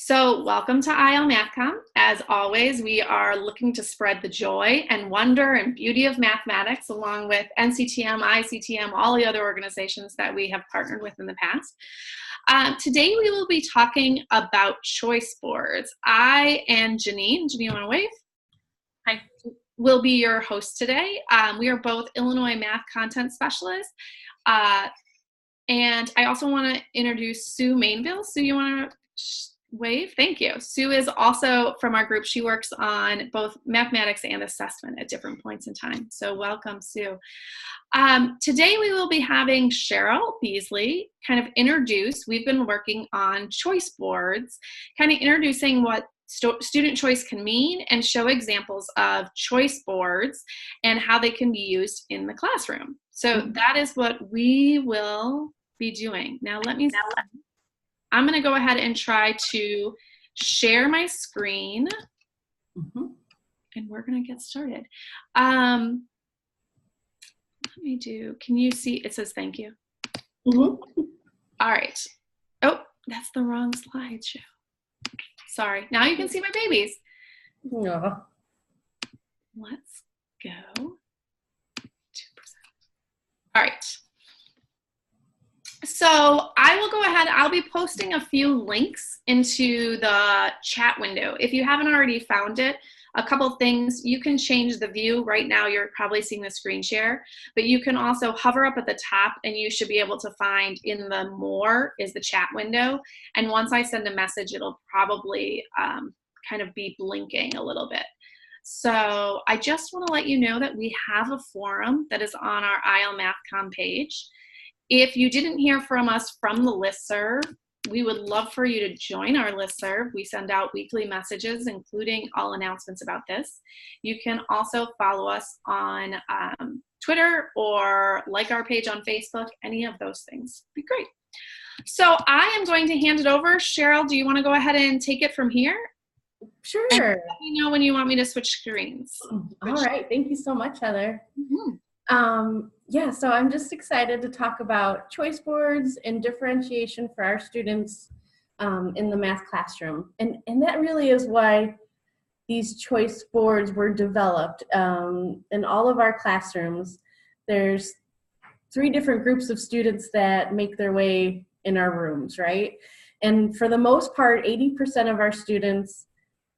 So welcome to IL MathCom. As always, we are looking to spread the joy and wonder and beauty of mathematics along with NCTM, ICTM, all the other organizations that we have partnered with in the past. Today we will be talking about choice boards. I and Janine, you want to wave? Hi. Will be your host today. We are both Illinois Math Content Specialists. And I also want to introduce Sue Mainville. Sue, you want to wave? Thank you. Sue is also from our group. She works on both mathematics and assessment at different points in time. So welcome, Sue. Today we will be having Cheryl Beasley kind of introduce, we've been working on choice boards, kind of introducing what student choice can mean and show examples of choice boards and how they can be used in the classroom. So that is what we will be doing. Now I'm going to go ahead and try to share my screen, and we're going to get started. Let me do, can you see, it says thank you. All right. Oh, that's the wrong slideshow. Sorry. Now you can see my babies. Yeah. Let's go 2%. All right. So I will go ahead, I'll be posting a few links into the chat window. If you haven't already found it, a couple things, you can change the view. Right now you're probably seeing the screen share, but you can also hover up at the top and you should be able to find in the more is the chat window. And once I send a message, it'll probably kind of be blinking a little bit. So I just want to let you know that we have a forum that is on our IL MathCom page. If you didn't hear from us from the listserv, we would love for you to join our listserv. We send out weekly messages, including all announcements about this. You can also follow us on Twitter or like our page on Facebook. Any of those things would be great. So I am going to hand it over. Cheryl, do you want to go ahead and take it from here? Sure. And let me know when you want me to switch screens. All right. Thank you so much, Heather. Yeah, so I'm just excited to talk about choice boards and differentiation for our students in the math classroom. And that really is why these choice boards were developed. In all of our classrooms, there's 3 different groups of students that make their way in our rooms, right? And for the most part, 80% of our students,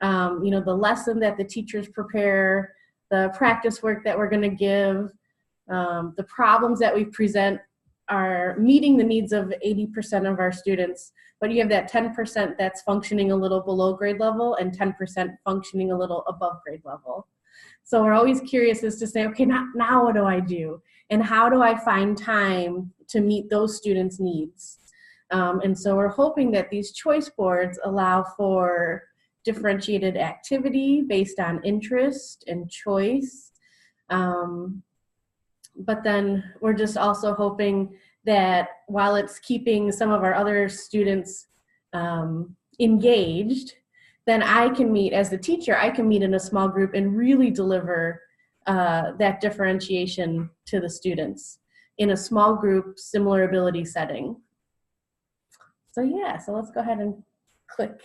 the lesson that the teachers prepare, the practice work that we're going to give, the problems that we present are meeting the needs of 80% of our students, but you have that 10% that's functioning a little below grade level and 10% functioning a little above grade level. So we're always curious as to say, okay, now what do I do? And how do I find time to meet those students' needs? And so we're hoping that these choice boards allow for differentiated activity based on interest and choice. But then we're just also hoping that while it's keeping some of our other students engaged, then I can meet, as the teacher, I can meet in a small group and really deliver that differentiation to the students in a small group, similar ability setting. So yeah, so let's go ahead and click.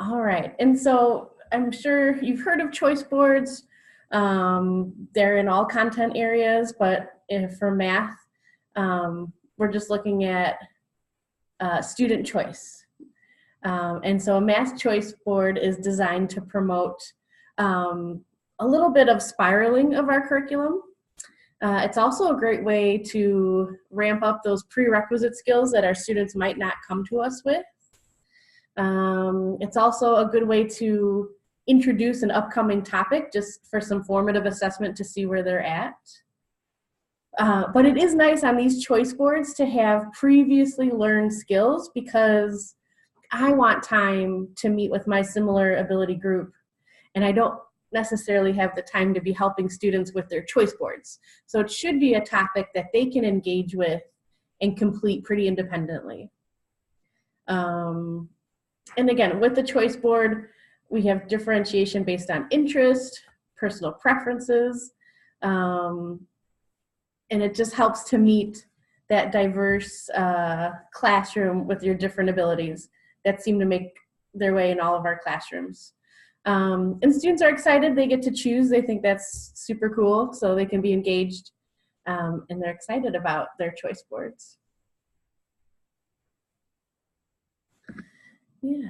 All right, and so I'm sure you've heard of choice boards. They're in all content areas, but for math, we're just looking at student choice. And so a math choice board is designed to promote a little bit of spiraling of our curriculum. It's also a great way to ramp up those prerequisite skills that our students might not come to us with. It's also a good way to introduce an upcoming topic just for some formative assessment to see where they're at. But it is nice on these choice boards to have previously learned skills because I want time to meet with my similar ability group, and I don't necessarily have the time to be helping students with their choice boards. So it should be a topic that they can engage with and complete pretty independently. And again, with the choice board, we have differentiation based on interest, personal preferences, and it just helps to meet that diverse classroom with your different abilities that seem to make their way in all of our classrooms. And students are excited. They get to choose. They think that's super cool, so they can be engaged, and they're excited about their choice boards. Yeah.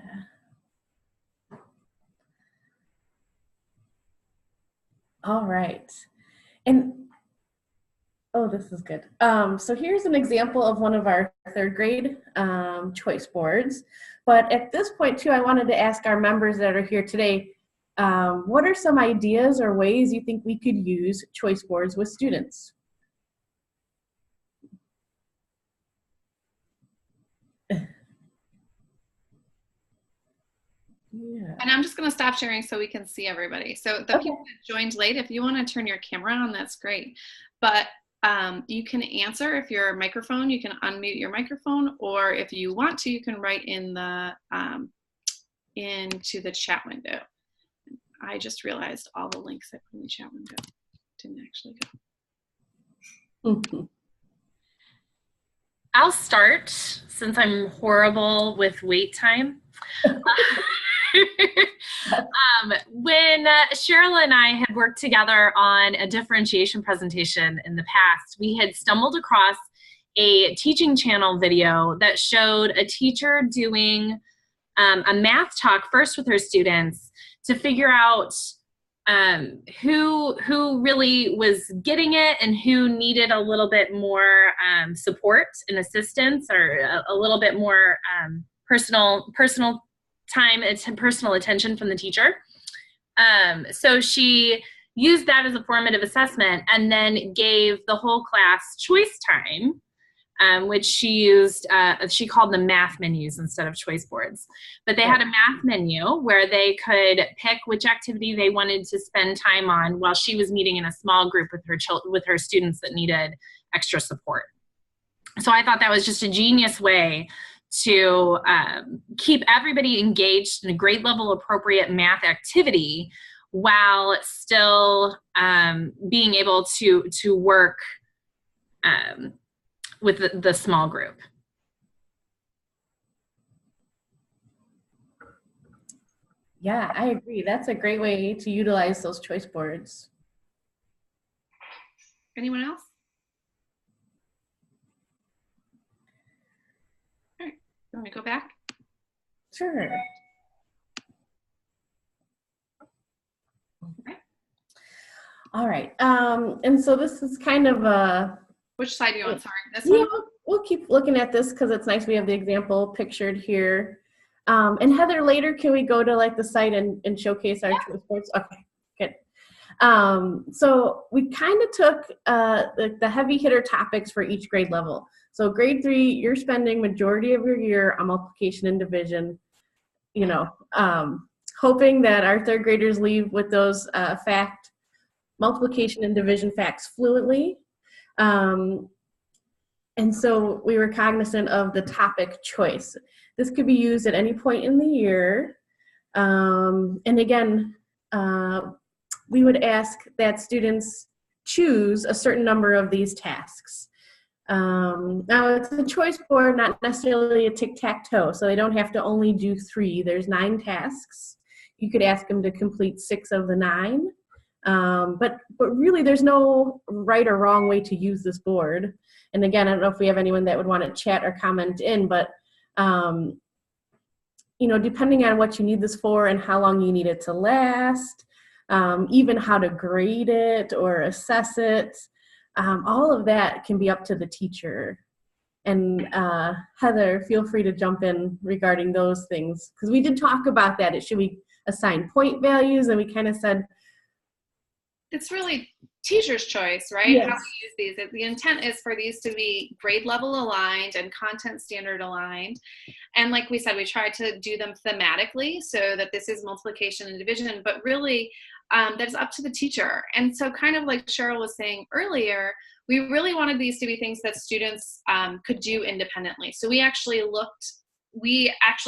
All right. And oh, this is good. So here's an example of one of our third grade choice boards. But at this point, too, I wanted to ask our members that are here today, what are some ideas or ways you think we could use choice boards with students? Yeah. And I'm just going to stop sharing so we can see everybody. So the people that joined late, if you want to turn your camera on, that's great. But you can answer if your microphone, you can unmute your microphone, or if you want to, you can write in the into the chat window. I just realized all the links I put in the chat window didn't actually go. Mm-hmm. I'll start since I'm horrible with wait time. When Cheryl and I had worked together on a differentiation presentation in the past, we had stumbled across a teaching channel video that showed a teacher doing a math talk first with her students to figure out who really was getting it and who needed a little bit more support and assistance, or a little bit more personal time and personal attention from the teacher. So she used that as a formative assessment and then gave the whole class choice time, which she used, she called them math menus instead of choice boards. But they had a math menu where they could pick which activity they wanted to spend time on while she was meeting in a small group with her students that needed extra support. So I thought that was just a genius way to keep everybody engaged in a grade level appropriate math activity while still being able to work with the small group. Yeah, I agree. That's a great way to utilize those choice boards. Anyone else? All right, you want me to go back? Sure. Okay. All right. And so this is kind of a... Which side do you want? Sorry, this one? We'll keep looking at this because it's nice we have the example pictured here. And Heather, later, can we go to like the site and showcase our choice boards? Okay, good. So we kind of took the heavy hitter topics for each grade level. So grade 3, you're spending majority of your year on multiplication and division, you know, hoping that our third graders leave with those multiplication and division facts fluently. And so we were cognizant of the topic choice. This could be used at any point in the year. And again, we would ask that students choose a certain number of these tasks. Now it's a choice board, not necessarily a tic-tac-toe, so they don't have to only do 3. There's 9 tasks. You could ask them to complete 6 of the 9. But really there's no right or wrong way to use this board. And again, I don't know if we have anyone that would want to chat or comment in, but you know, depending on what you need this for and how long you need it to last, even how to grade it or assess it, all of that can be up to the teacher. And Heather, feel free to jump in regarding those things, because we did talk about that. Should we assign point values? And we kind of said, it's really teacher's choice, right? Yes. How we use these. The intent is for these to be grade level aligned and content standard aligned. And like we said, we try to do them thematically so that this is multiplication and division, but really that's up to the teacher. And so kind of like Cheryl was saying earlier, we really wanted these to be things that students could do independently. So we actually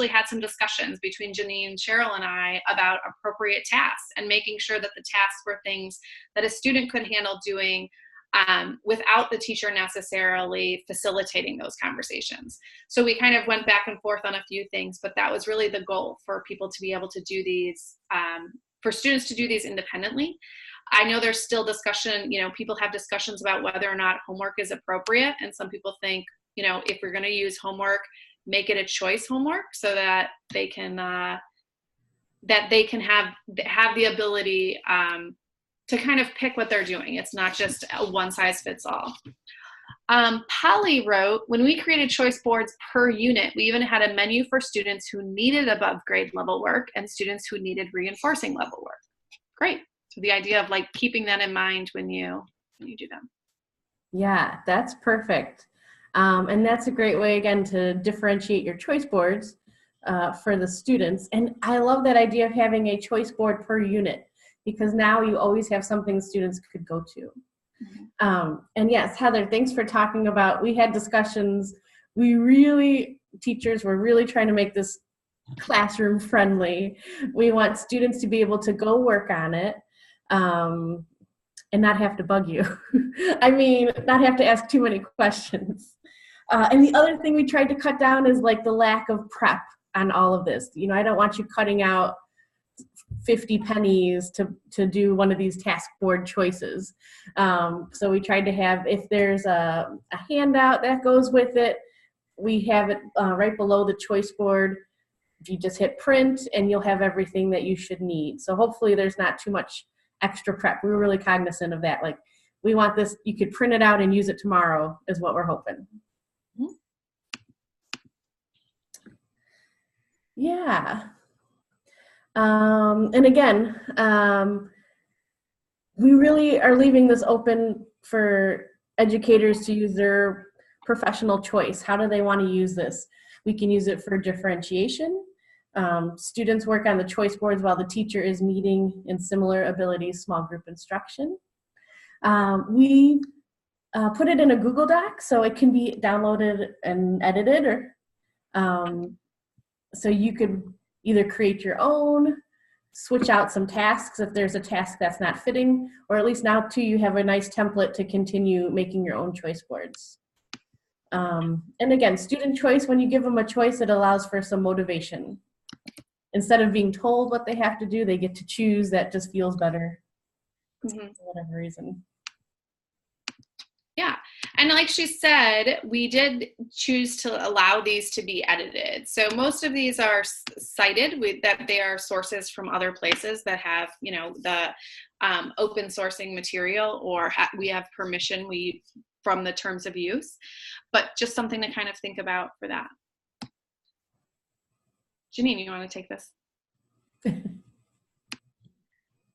had some discussions between Janine, Cheryl, and I about appropriate tasks and making sure that the tasks were things that a student could handle doing without the teacher necessarily facilitating those conversations. So we kind of went back and forth on a few things, but that was really the goal, for people to be able to do these, for students to do these independently. I know there's still discussion, people have discussions about whether or not homework is appropriate. And some people think, if we're going to use homework, make it a choice homework so that they can have the ability to kind of pick what they're doing. It's not just a one size fits all. Polly wrote, when we created choice boards per unit, we even had a menu for students who needed above grade level work and students who needed reinforcing level work. Great. So the idea of like keeping that in mind when you do them. Yeah, that's perfect. And that's a great way, again, to differentiate your choice boards for the students. And I love that idea of having a choice board per unit, because now you always have something students could go to. Mm-hmm. And yes, Heather, thanks for talking about, we had discussions. Teachers were really trying to make this classroom friendly. We want students to be able to go work on it. And not have to bug you. I mean, not have to ask too many questions. And the other thing we tried to cut down is like the lack of prep on all of this. I don't want you cutting out 50 pennies to do one of these task board choices. So we tried to have, if there's a handout that goes with it, we have it right below the choice board. If you just hit print, and you'll have everything that you should need. So hopefully there's not too much extra prep. We were really cognizant of that. Like, we want this, you could print it out and use it tomorrow is what we're hoping. Yeah. And again, we really are leaving this open for educators to use their professional choice. How do they want to use this? We can use it for differentiation. Students work on the choice boards while the teacher is meeting in similar abilities small group instruction. We put it in a Google Doc so it can be downloaded and edited, so you could either create your own, switch out some tasks if there's a task that's not fitting, or at least now too you have a nice template to continue making your own choice boards. And again, student choice, when you give them a choice, it allows for some motivation. Instead of being told what they have to do, they get to choose. That just feels better, for whatever reason. Yeah, and like she said, we did choose to allow these to be edited. So most of these are cited that they are sources from other places that have, the open sourcing material, or we have permission from the terms of use, but just something to kind of think about for that. Janine, you want to take this?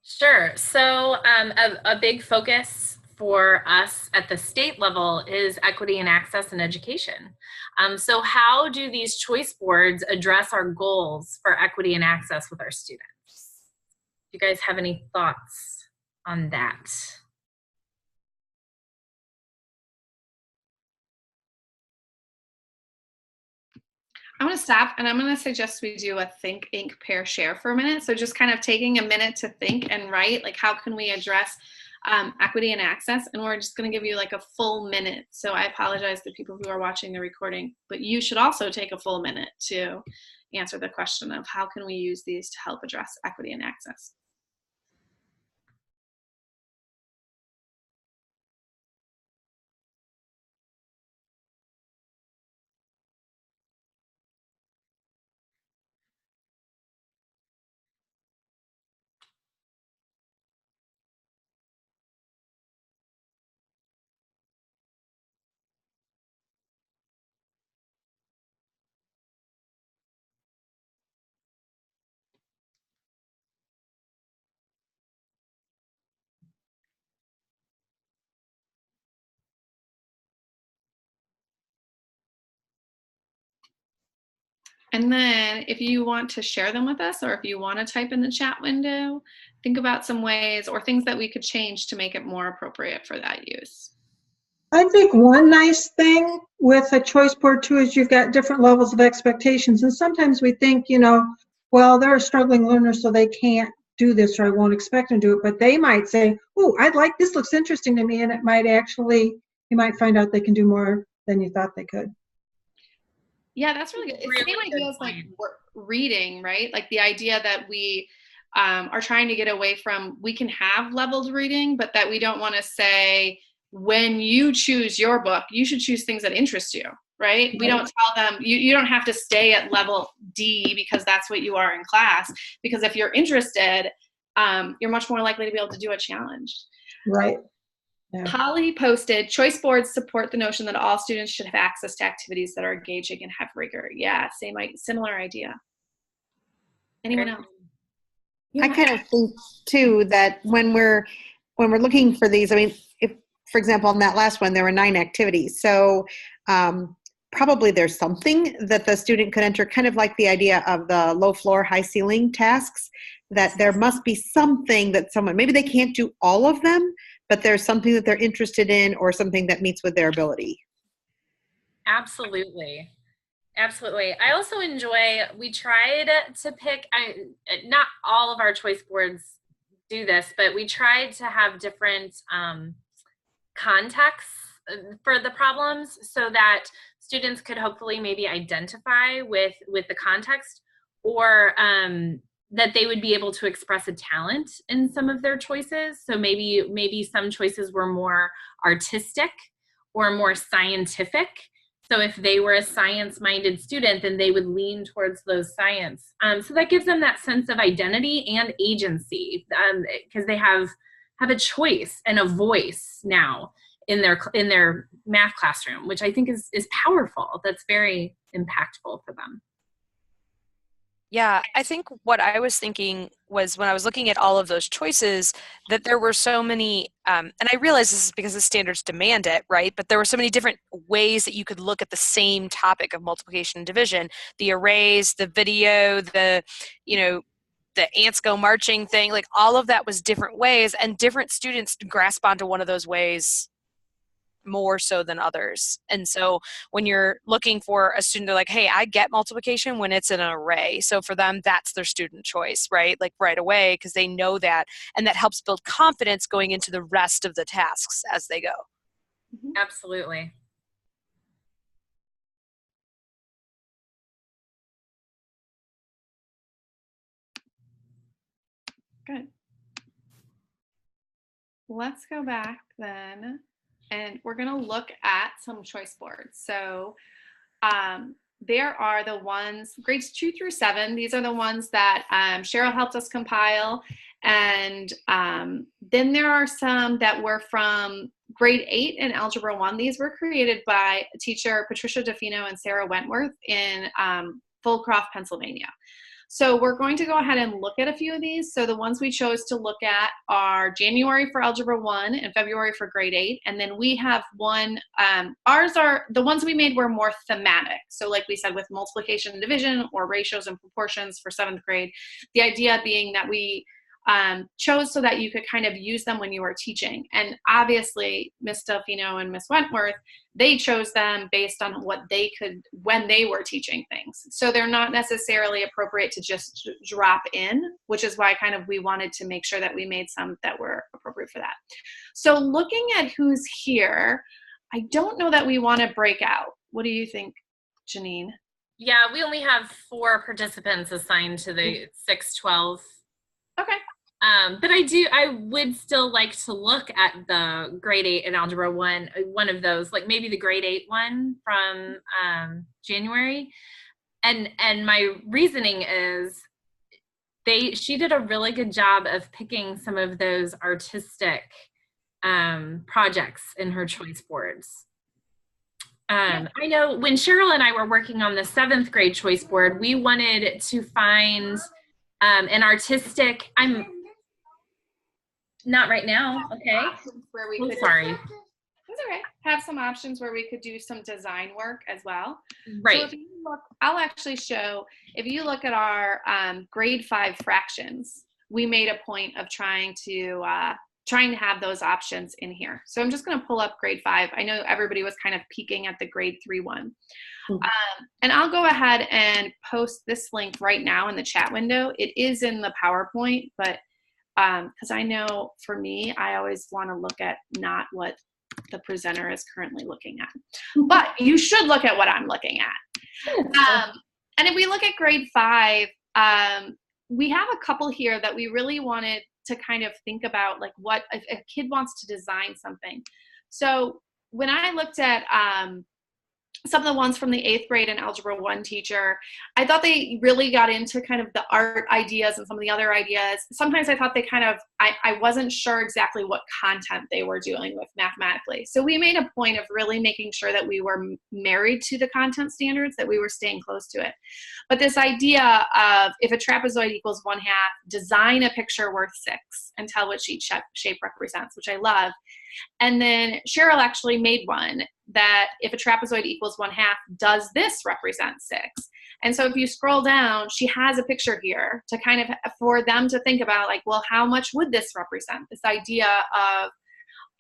Sure. So a big focus for us at the state level is equity and access in education. So how do these choice boards address our goals for equity and access with our students? Do you guys have any thoughts on that? I'm going to stop, and I'm going to suggest we do a think, ink, pair, share for a minute. So just kind of taking a minute to think and write, like, how can we address equity and access? And we're just going to give you like a full minute. So I apologize to people who are watching the recording, but you should also take a full minute to answer the question of how can we use these to help address equity and access. And then if you want to share them with us, or if you want to type in the chat window, think about some ways or things that we could change to make it more appropriate for that use. I think one nice thing with a choice board too is you've got different levels of expectations. And sometimes we think, well, they're a struggling learner, so they can't do this, or I won't expect them to do it, but they might say, oh, I'd like, this looks interesting to me, and it might actually, you might find out they can do more than you thought they could. Yeah, that's really good. It's the same idea as like reading, right? Like the idea that we are trying to get away from, we can have leveled reading, but that we don't want to say, when you choose your book, you should choose things that interest you, right? We don't tell them, you don't have to stay at level D because that's what you are in class. Because if you're interested, you're much more likely to be able to do a challenge. Right. Yeah. Holly posted, choice boards support the notion that all students should have access to activities that are engaging and have rigor. Yeah, similar idea. Anyone else? Yeah. I kind of think too that when we're looking for these, I mean, if, for example, on that last one, there were 9 activities. So probably there's something that the student could enter, kind of like the idea of the low floor, high ceiling tasks, that there must be something that someone, maybe they can't do all of them, but there's something that they're interested in or something that meets with their ability. Absolutely. Absolutely. I also enjoy, we tried to pick, not all of our choice boards do this, but we tried to have different contexts for the problems so that students could hopefully maybe identify with the context, or that they would be able to express a talent in some of their choices. So maybe some choices were more artistic or more scientific. So if they were a science-minded student, then they would lean towards those science. So that gives them that sense of identity and agency, because they have a choice and a voice now in their math classroom, which I think is powerful. That's very impactful for them. Yeah, I think what I was thinking was when I was looking at all of those choices that there were so many, and I realize this is because the standards demand it, right? But there were so many different ways that you could look at the same topic of multiplication and division, the arrays, the video, the ants go marching thing, like all of that was different ways, and different students grasp onto one of those ways more so than others. And so when you're looking for a student, they're like, hey, I get multiplication when it's in an array. So for them, that's their student choice, right? Like right away, because they know that, and that helps build confidence going into the rest of the tasks as they go. Absolutely. Good. Let's go back then, and we're going to look at some choice boards. So there are the ones, grades 2 through 7. These are the ones that Cheryl helped us compile. And then there are some that were from grade 8 in Algebra 1. These were created by teacher Patricia DeFino and Sarah Wentworth in Fulcroft, Pennsylvania. So we're going to go ahead and look at a few of these. So the ones we chose to look at are January for Algebra 1 and February for grade 8. And then we have one, ours are, the ones we made were more thematic. So like we said, with multiplication and division or ratios and proportions for 7th grade, the idea being that we chose so that you could kind of use them when you were teaching. And obviously, Miss Delfino and Miss Wentworth, they chose them based on what they could when they were teaching things. So they're not necessarily appropriate to just drop in, which is why kind of we wanted to make sure that we made some that were appropriate for that. So looking at who's here, I don't know that we want to break out. What do you think, Janine? Yeah, we only have 4 participants assigned to the 612. Okay. But I would still like to look at the grade 8 in Algebra 1, one of those, like maybe the grade 8 one from January. And my reasoning is she did a really good job of picking some of those artistic projects in her choice boards. I know when Cheryl and I were working on the 7th grade choice board, we wanted to find an artistic, not right now, okay? Where we could, sorry. That's okay. Have some options where we could do some design work as well. Right. So if you look, I'll actually show, if you look at our grade 5 fractions, we made a point of trying to have those options in here. So I'm just going to pull up grade 5. I know everybody was kind of peeking at the grade 3 one. And I'll go ahead and post this link right now in the chat window. It is in the PowerPoint, but because I know for me, I always want to look at not what the presenter is currently looking at, but you should look at what I'm looking at. And if we look at grade 5, we have a couple here that we really wanted to kind of think about, like what if a kid wants to design something. So when I looked at some of the ones from the 8th grade and Algebra 1 teacher, I thought they really got into kind of the art ideas and some of the other ideas. Sometimes I thought they kind of, I wasn't sure exactly what content they were dealing with mathematically. So we made a point of really making sure that we were married to the content standards, that we were staying close to it. But this idea of if a trapezoid equals 1/2, design a picture worth 6 and tell what each shape represents, which I love. And then Cheryl actually made one that if a trapezoid equals 1/2, does this represent 6? And so if you scroll down, she has a picture here to kind of, for them to think about, like, well, how much would this represent? This idea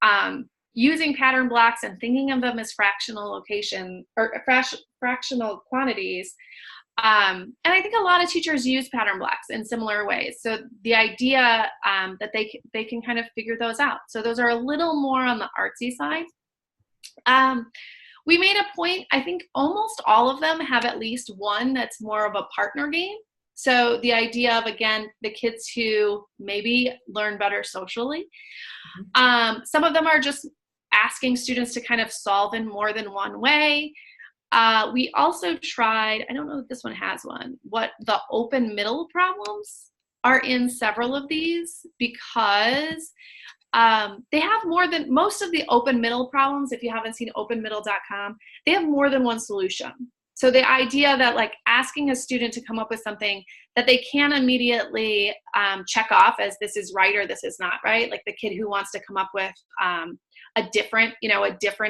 of using pattern blocks and thinking of them as fractional location or fractional quantities. And I think a lot of teachers use pattern blocks in similar ways. So the idea that they can kind of figure those out. So those are a little more on the artsy side. We made a point, I think almost all of them have at least one that's more of a partner game. So the idea of, again, the kids who maybe learn better socially. Some of them are just asking students to kind of solve in more than one way. We also tried, I don't know if this one has one, what the open middle problems are in several of these, because they have more than, most of the open middle problems, if you haven't seen openmiddle.com, they have more than one solution. So the idea that, like, asking a student to come up with something that they can immediately check off as this is right or this is not right, like the kid who wants to come up with a different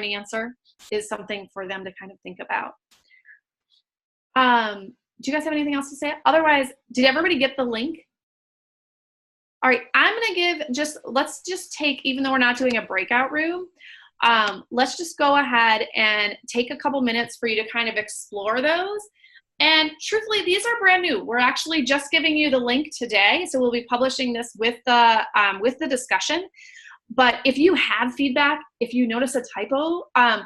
answer, is something for them to kind of think about. Do you guys have anything else to say? Otherwise, did everybody get the link? All right, I'm gonna give let's just take, even though we're not doing a breakout room, let's just go ahead and take a couple minutes for you to kind of explore those. And truthfully, these are brand new. We're actually just giving you the link today, so we'll be publishing this with the discussion. But if you have feedback, if you notice a typo,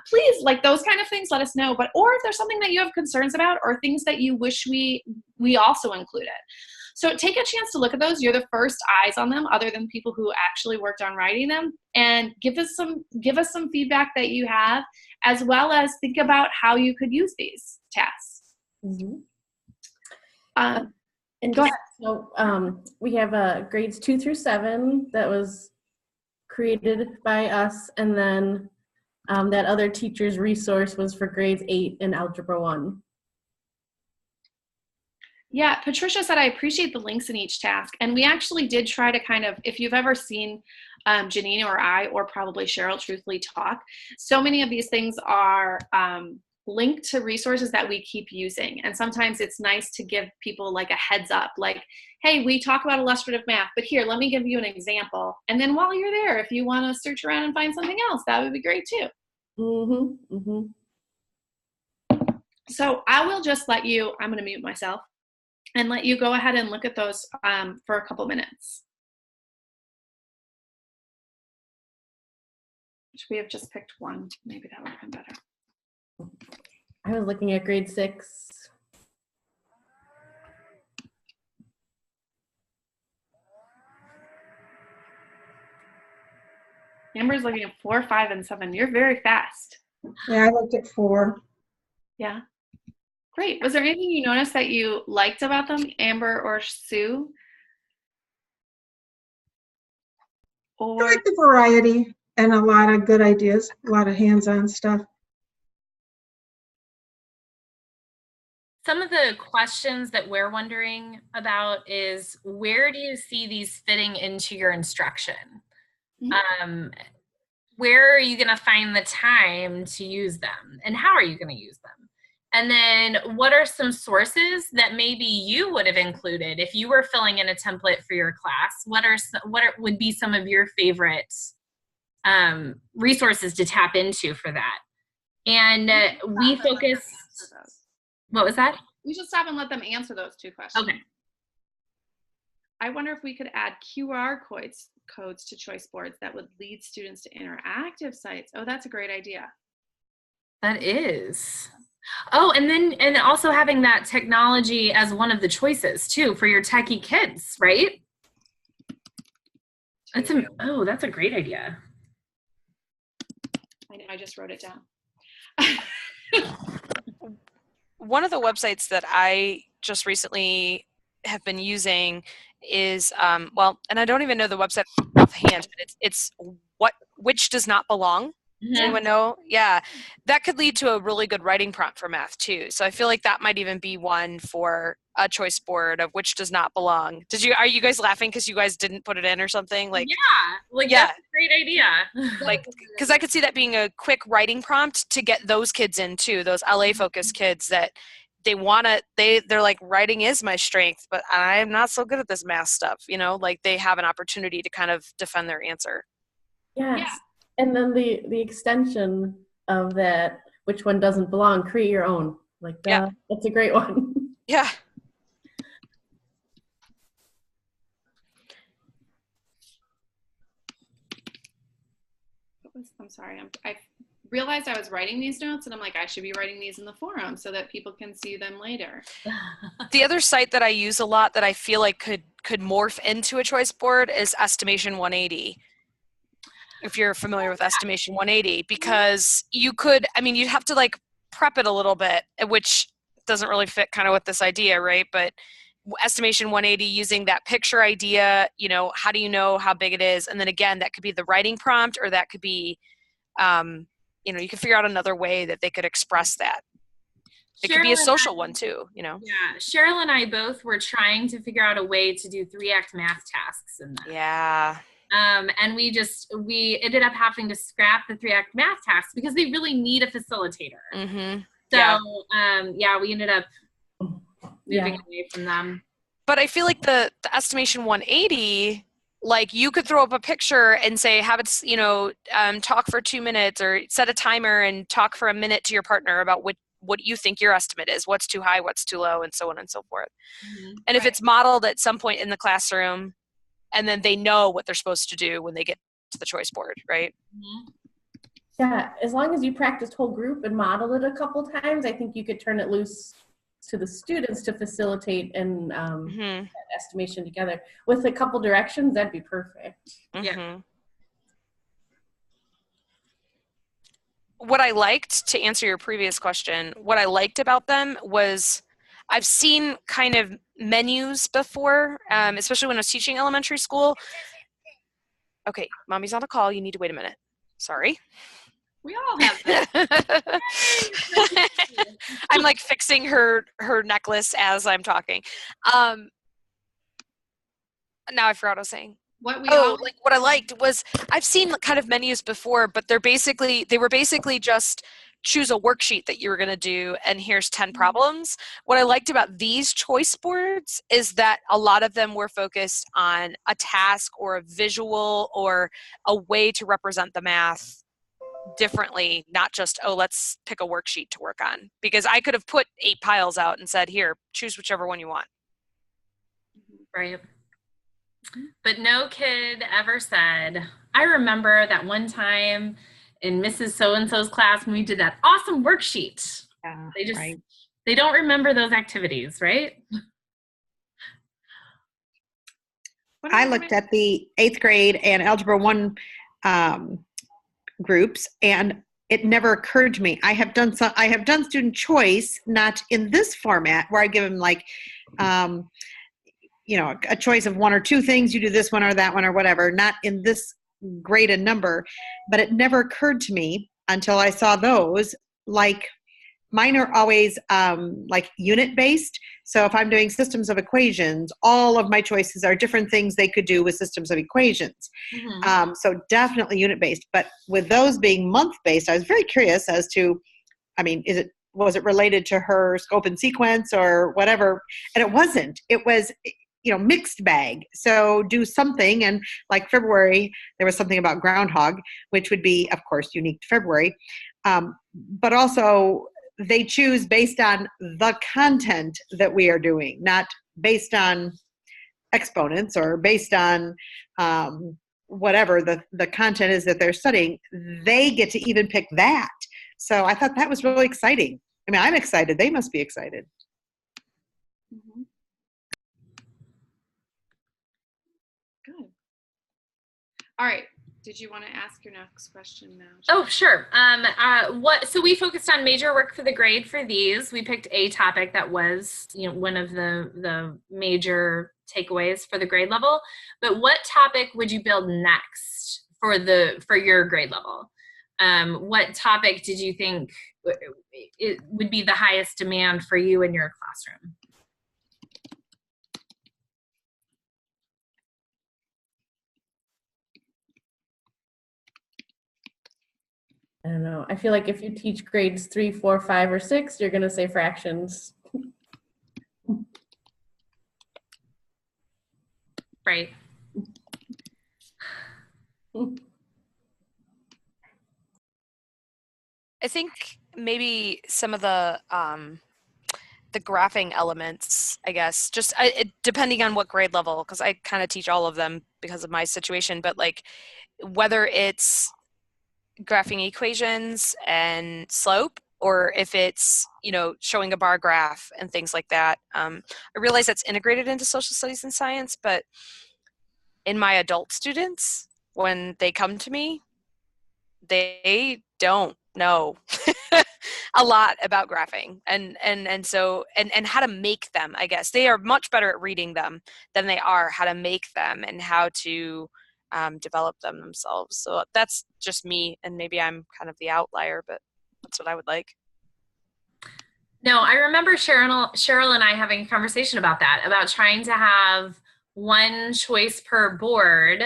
please, like those kind of things, let us know. Or if there's something that you have concerns about or things that you wish we also included. So take a chance to look at those. You're the first eyes on them, other than people who actually worked on writing them, and give us some feedback that you have, as well as think about how you could use these tasks. Mm-hmm. And go ahead. So we have grades 2 through 7 that was created by us, and then that other teacher's resource was for grades 8 and Algebra 1. Yeah, Patricia said, I appreciate the links in each task. And we actually did try to kind of, if you've ever seen Janine or I, or probably Cheryl, truthfully talk, so many of these things are linked to resources that we keep using. And sometimes it's nice to give people like a heads up, like, hey, we talk about illustrative math, but here, let me give you an example. And then while you're there, if you want to search around and find something else, that would be great too. Mm-hmm. Mm-hmm. So I will just let you, I'm going to mute myself and let you go ahead and look at those for a couple minutes. Should we have just picked one? Maybe that would have been better. I was looking at grade 6. Amber's looking at 4, 5, and 7. You're very fast. Yeah, I looked at 4. Yeah. Great. Was there anything you noticed that you liked about them, Amber or Sue? I like the variety and a lot of good ideas, a lot of hands-on stuff. Some of the questions that we're wondering about is, where do you see these fitting into your instruction? Mm-hmm. Where are you going to find the time to use them? And how are you going to use them? And then what are some sources that maybe you would have included if you were filling in a template for your class? What would be some of your favorite resources to tap into for that? And we focus. What was that? We should stop and let them answer those 2 questions. Okay. I wonder if we could add QR codes to choice boards that would lead students to interactive sites. Oh, that's a great idea. That is. Oh, and also having that technology as one of the choices too for your techie kids, right? That's a great idea. I know, I just wrote it down. One of the websites that I just recently have been using is, well, and I don't even know the website offhand, but it's which does not belong. Does anyone know? Yeah, that could lead to a really good writing prompt for math too. So I feel like that might even be one for a choice board of which does not belong. Are you guys laughing because you guys didn't put it in or something? Like, that's a great idea. Like, because I could see that being a quick writing prompt to get those kids in too, those LA focused kids that they're like, writing is my strength, but I'm not so good at this math stuff, like they have an opportunity to kind of defend their answer. Yes. Yeah. And then the extension of that, which one doesn't belong, create your own. Like that. Yeah. That's a great one. Yeah. I'm sorry. I realized I was writing these notes and I'm like, I should be writing these in the forum so that people can see them later. The other site that I use a lot that I feel like could morph into a choice board is Estimation 180. If you're familiar with Estimation 180, because you'd have to like prep it a little bit, which doesn't really fit kind of with this idea, right? But Estimation 180, using that picture idea, how do you know how big it is? And then again, that could be the writing prompt, or that could be, you could figure out another way that they could express that. It could be a social one too, Yeah, Cheryl and I both were trying to figure out a way to do 3-act math tasks in that. Yeah. And we ended up having to scrap the 3-act math tasks because they really need a facilitator. Mm-hmm. So, we ended up moving away from them. But I feel like the Estimation 180, like you could throw up a picture and say, have it, talk for 2 minutes, or set a timer and talk for a minute to your partner about what you think your estimate is, what's too high, what's too low, and so on and so forth. Mm-hmm. And if it's modeled at some point in the classroom, and then they know what they're supposed to do when they get to the choice board, right? Mm-hmm. Yeah, as long as you practiced whole group and model it a couple times, I think you could turn it loose to the students to facilitate and that estimation together. With a couple directions, that'd be perfect. Mm-hmm. Yeah. What I liked, to answer your previous question, what I liked about them was I've seen kind of menus before, especially when I was teaching elementary school. Okay, mommy's on a call. You need to wait a minute. Sorry. We all have that. I'm like fixing her necklace as I'm talking. Now I forgot what I was saying. What I liked was, I've seen kind of menus before, but they were basically just choose a worksheet that you were going to do, and here's 10 problems. What I liked about these choice boards is that a lot of them were focused on a task or a visual or a way to represent the math differently, not just, let's pick a worksheet to work on. Because I could have put 8 piles out and said, here, choose whichever one you want. Right. But no kid ever said, I remember that one time in Mrs. So-and-so's class when we did that awesome worksheet. Yeah, they don't remember those activities, right? I looked at the 8th grade and Algebra 1 groups, and it never occurred to me. I have done student choice, not in this format where I give them like, a choice of 1 or 2 things. You do this one or that one or whatever, not in this great a number, but it never occurred to me until I saw those. Like, mine are always like unit based. So if I'm doing systems of equations, all of my choices are different things they could do with systems of equations. Mm-hmm. So definitely unit based. But with those being month based, I was very curious as to, was it related to her scope and sequence or whatever? And it wasn't. It was, mixed bag. So do something. And like February, there was something about groundhog, which would be, of course, unique to February. But also they choose based on the content that we are doing, not based on exponents or based on whatever the content is that they're studying, they get to even pick that. So I thought that was really exciting. I mean, I'm excited. They must be excited. Mm-hmm. Good. All right. Did you want to ask your next question now? Oh, sure. So we focused on major work for the grade for these. We picked a topic that was, one of the major takeaways for the grade level. But what topic would you build next for your grade level? What topic did you think it would be the highest demand for you in your classroom? I don't know. I feel like if you teach grades 3, 4, 5, or 6, you're going to say fractions. Right. I think maybe some of the graphing elements, I guess, just depending on what grade level, because I kind of teach all of them because of my situation, but like whether it's graphing equations and slope, or if it's, showing a bar graph and things like that. I realize that's integrated into social studies and science, but in my adult students, when they come to me, they don't know a lot about graphing and so how to make them. I guess they are much better at reading them than they are how to make them and how to develop them themselves. So that's just me, and maybe I'm kind of the outlier, but that's what I would like. No, I remember Cheryl and I having a conversation about that, about trying to have one choice per board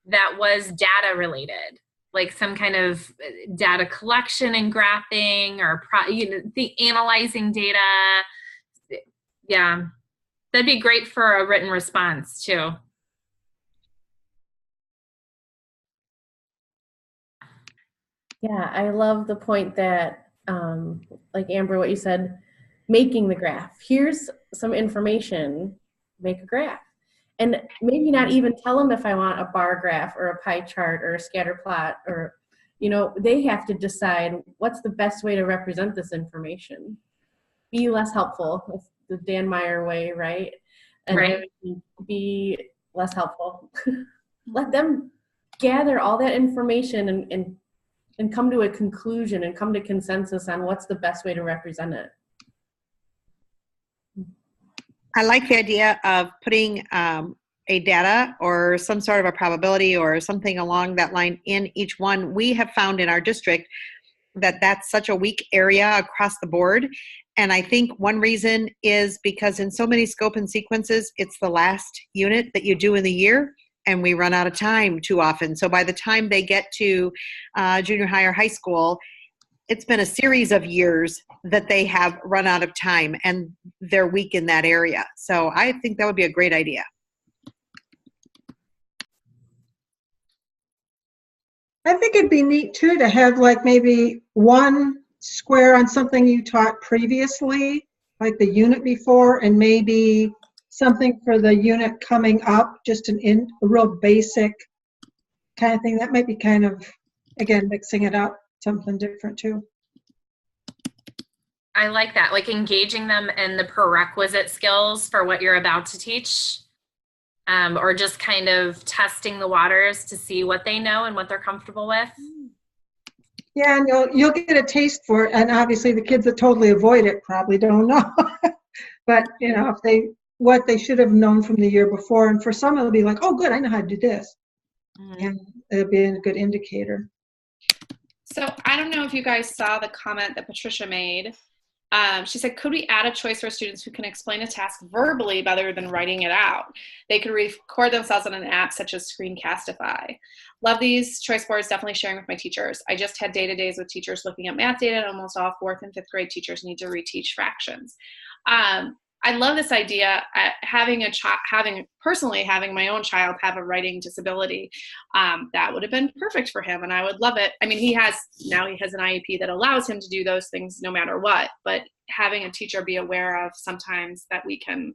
that was data related, like some kind of data collection and graphing, or the analyzing data. Yeah, that'd be great for a written response too. Yeah, I love the point that, like Amber, what you said, making the graph. Here's some information, make a graph. And maybe not even tell them if I want a bar graph or a pie chart or a scatter plot, or, they have to decide what's the best way to represent this information. Be less helpful. That's the Dan Meyer way, right? And right. Be less helpful. Let them gather all that information and come to a conclusion and come to consensus on what's the best way to represent it. I like the idea of putting a data or some sort of a probability or something along that line in each one. We have found in our district that that's such a weak area across the board. And I think one reason is because in so many scope and sequences, it's the last unit that you do in the year, and we run out of time too often. So by the time they get to junior high or high school, it's been a series of years that they have run out of time and they're weak in that area. So I think that would be a great idea. I think it'd be neat too to have like maybe one square on something you taught previously, like the unit before, and maybe something for the unit coming up, just a real basic kind of thing. That might be kind of, again, mixing it up, something different too. I like that, like engaging them in the prerequisite skills for what you're about to teach, or just kind of testing the waters to see what they know and what they're comfortable with. Yeah, and you'll get a taste for it, and obviously the kids that totally avoid it probably don't know. But if what they should have known from the year before, and for some it'll be like, oh good, I know how to do this. Mm-hmm. And it'll be a good indicator. So I don't know if you guys saw the comment that Patricia made. She said, could we add a choice for students who can explain a task verbally rather than writing it out? They could record themselves on an app such as Screencastify. Love these choice boards, definitely sharing with my teachers. I just had data days with teachers looking at math data, and almost all 4th and 5th grade teachers need to reteach fractions. I love this idea. Having my own child have a writing disability, that would have been perfect for him, and I would love it. I mean, he has an IEP that allows him to do those things no matter what, but having a teacher be aware of sometimes that we can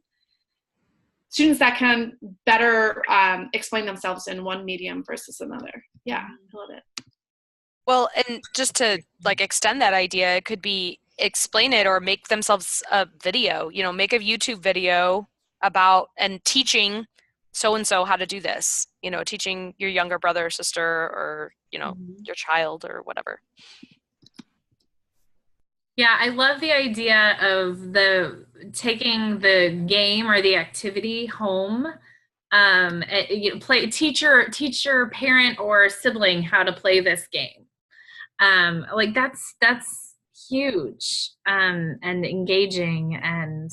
students that can better explain themselves in one medium versus another. Yeah, I love it. Well, and just to like extend that idea, it could be explain it or make themselves a video, you know, make a YouTube video about and teaching so-and-so how to do this, you know, teaching your younger brother or sister or, you know, your child or whatever. Yeah, I love the idea of taking the game or the activity home. You know, teach your parent or sibling how to play this game. Like that's huge, and engaging and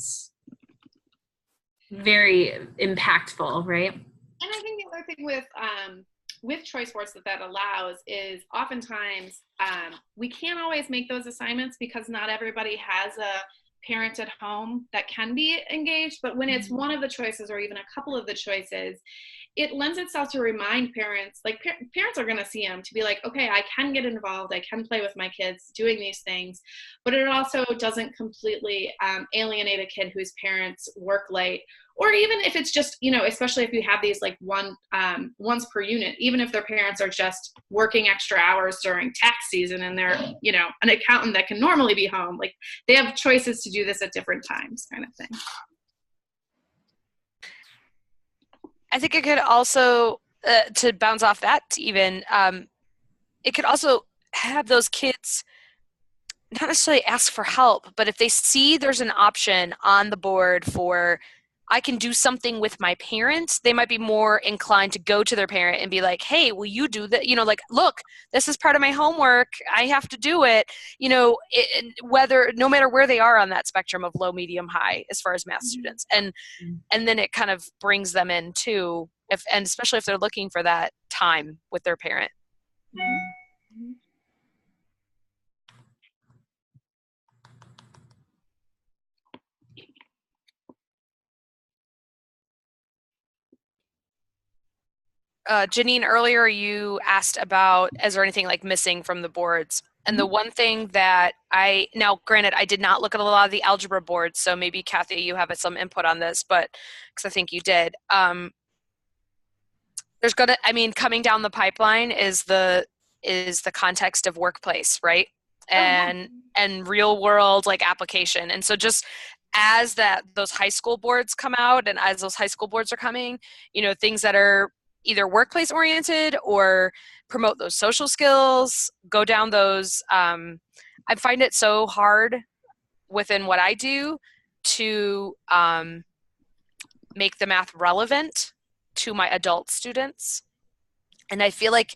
very impactful, right? And I think the other thing with choice boards that allows is oftentimes we can't always make those assignments because not everybody has a parent at home that can be engaged, but when it's one of the choices or even a couple of the choices, it lends itself to remind parents, like parents are going to see them to be like, okay, I can get involved, I can play with my kids doing these things, but it also doesn't completely alienate a kid whose parents work late, or even if it's just, you know, especially if you have these like once per unit, even if their parents are just working extra hours during tax season and they're, you know, an accountant that can normally be home, like they have choices to do this at different times kind of thing. I think it could also, to bounce off that even, it could also have those kids not necessarily ask for help, but if they see there's an option on the board for, I can do something with my parents, they might be more inclined to go to their parent and be like, hey, will you do that? You know, like, look, this is part of my homework. I have to do it. You know, no matter where they are on that spectrum of low, medium, high, as far as math students. And then it kind of brings them in too, and especially if they're looking for that time with their parent. Janine, earlier you asked about, is there anything like missing from the boards? And the one thing that now granted, I did not look at a lot of the algebra boards, so maybe Kathy, you have some input on this, but because I think you did. There's coming down the pipeline is the context of workplace, right? And real world like application. And so just as those high school boards come out and as those high school boards are coming, you know, things that are either workplace oriented or promote those social skills, go down those. I find it so hard within what I do to make the math relevant to my adult students. And I feel like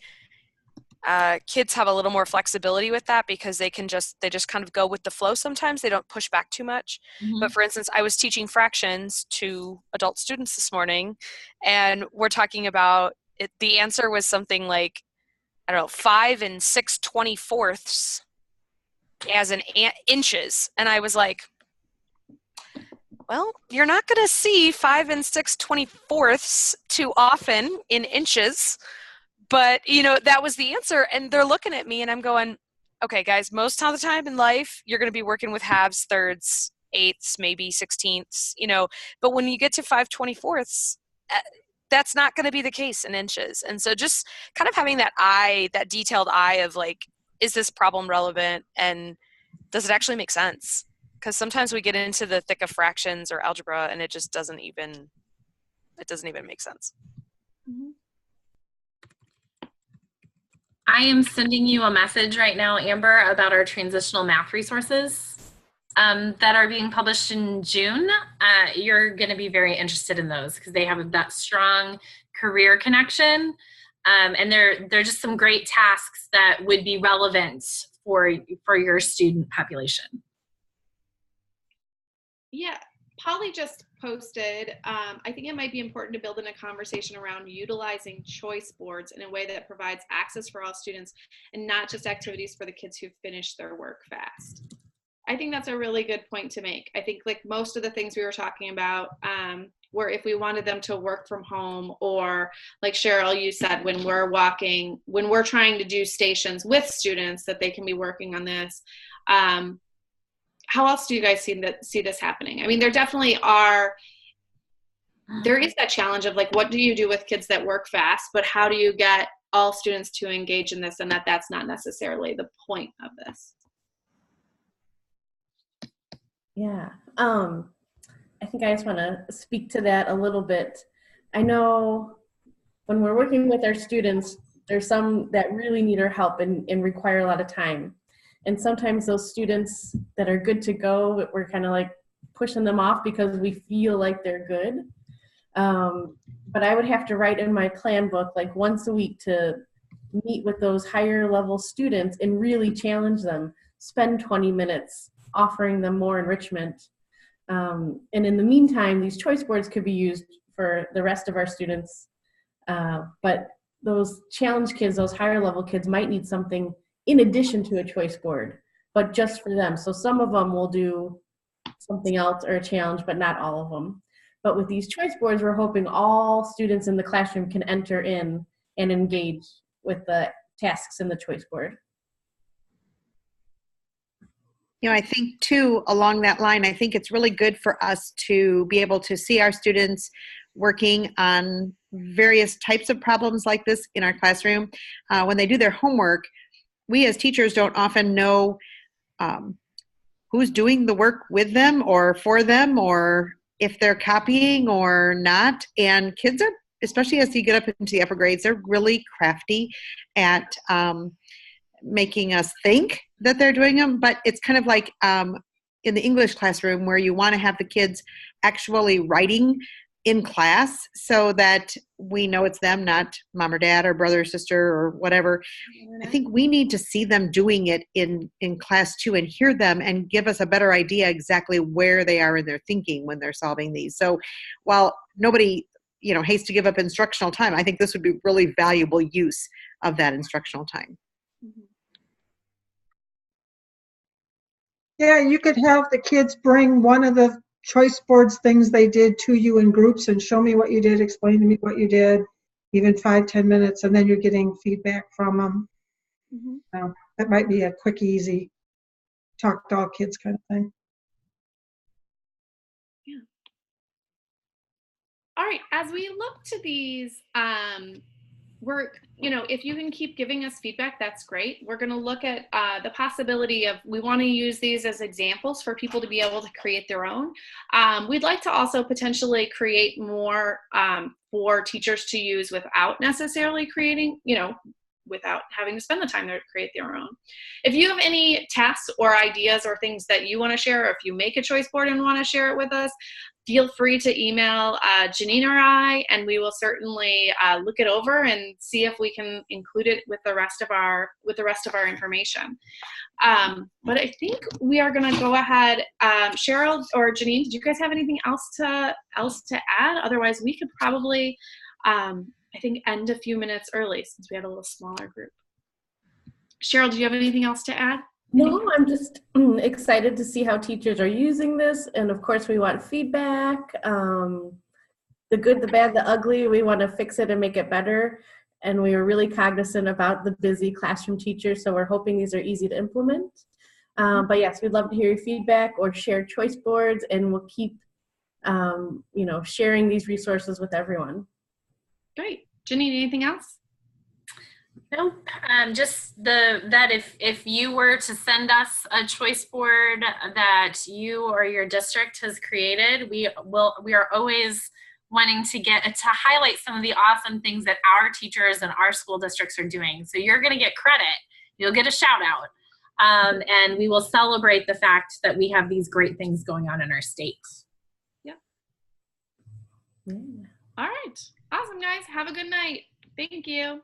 kids have a little more flexibility with that because they just kind of go with the flow sometimes. They don't push back too much. But for instance, I was teaching fractions to adult students this morning, and we're talking about it. The answer was something like, I don't know, 5 6/24 as in inches. And I was like, well, you're not going to see 5 6/24 too often in inches. But, you know, that was the answer. And they're looking at me and I'm going, okay, guys, most of the time in life, you're going to be working with halves, thirds, eighths, maybe 16ths, you know. But when you get to 5/24, that's not going to be the case in inches. And so just kind of having that detailed eye of like, is this problem relevant? And does it actually make sense? Because sometimes we get into the thick of fractions or algebra and it just doesn't even make sense. I am sending you a message right now, Amber, about our transitional math resources that are being published in June. You're going to be very interested in those because they have that strong career connection. And they're just some great tasks that would be relevant for your student population. Yeah, Polly just posted, I think it might be important to build in a conversation around utilizing choice boards in a way that provides access for all students and not just activities for the kids who finish their work fast. I think that's a really good point to make. I think like most of the things we were talking about, where if we wanted them to work from home, or like Cheryl, you said, when we're trying to do stations with students that they can be working on this, how else do you guys see this happening? I mean, there definitely are there is that challenge of like, what do you do with kids that work fast, but how do you get all students to engage in this, and that's not necessarily the point of this. Yeah, I think I just want to speak to that a little bit. I know when we're working with our students, there's some that really need our help and require a lot of time. And sometimes those students that are good to go, we're kind of like pushing them off because we feel like they're good. But I would have to write in my plan book like once a week to meet with those higher level students and really challenge them, spend 20 minutes offering them more enrichment. And in the meantime, these choice boards could be used for the rest of our students. But those challenge kids, those higher level kids might need something in addition to a choice board, but just for them. So some of them will do something else or a challenge, but not all of them. But with these choice boards, we're hoping all students in the classroom can enter in and engage with the tasks in the choice board. You know, I think too, along that line, I think it's really good for us to be able to see our students working on various types of problems like this in our classroom. When they do their homework, we as teachers don't often know who's doing the work with them or for them, or if they're copying or not. And kids are, especially as you get up into the upper grades, they're really crafty at making us think that they're doing them. But it's kind of like in the English classroom where you want to have the kids actually writing in class so that we know it's them, not mom or dad or brother or sister or whatever. I think we need to see them doing it in class too and hear them and give us a better idea exactly where they are in their thinking when they're solving these. So while nobody, you know, hates to give up instructional time, I think this would be really valuable use of that instructional time. Mm-hmm. Yeah, you could have the kids bring one of the choice boards things they did to you in groups and show me what you did, explain to me what you did, even 5-10 minutes, and then you're getting feedback from them. Mm-hmm. That might be a quick, easy, talk to all kids kind of thing. Yeah. All right, as we look to these, if you can keep giving us feedback, that's great. We're going to look at the possibility of, we want to use these as examples for people to be able to create their own. We'd like to also potentially create more for teachers to use without necessarily creating, without having to spend the time there to create their own. If you have any tasks or ideas or things that you want to share, or if you make a choice board and want to share it with us, feel free to email Janine or I, and we will certainly look it over and see if we can include it with the rest of our information. But I think we are going to go ahead. Cheryl or Janine, did you guys have anything else to add? Otherwise, we could probably I think end a few minutes early since we had a little smaller group. Cheryl, do you have anything else to add? No, I'm just excited to see how teachers are using this. And of course, we want feedback. The good, the bad, the ugly, we want to fix it and make it better. And we are really cognizant about the busy classroom teachers. So we're hoping these are easy to implement. But yes, we'd love to hear your feedback or share choice boards, and we'll keep sharing these resources with everyone. Great. Janine, anything else? Nope. Just that if you were to send us a choice board that you or your district has created, we are always wanting to highlight some of the awesome things that our teachers and our school districts are doing. So you're going to get credit. You'll get a shout out. And we will celebrate the fact that we have these great things going on in our state. Yeah. All right. Awesome, guys. Have a good night. Thank you.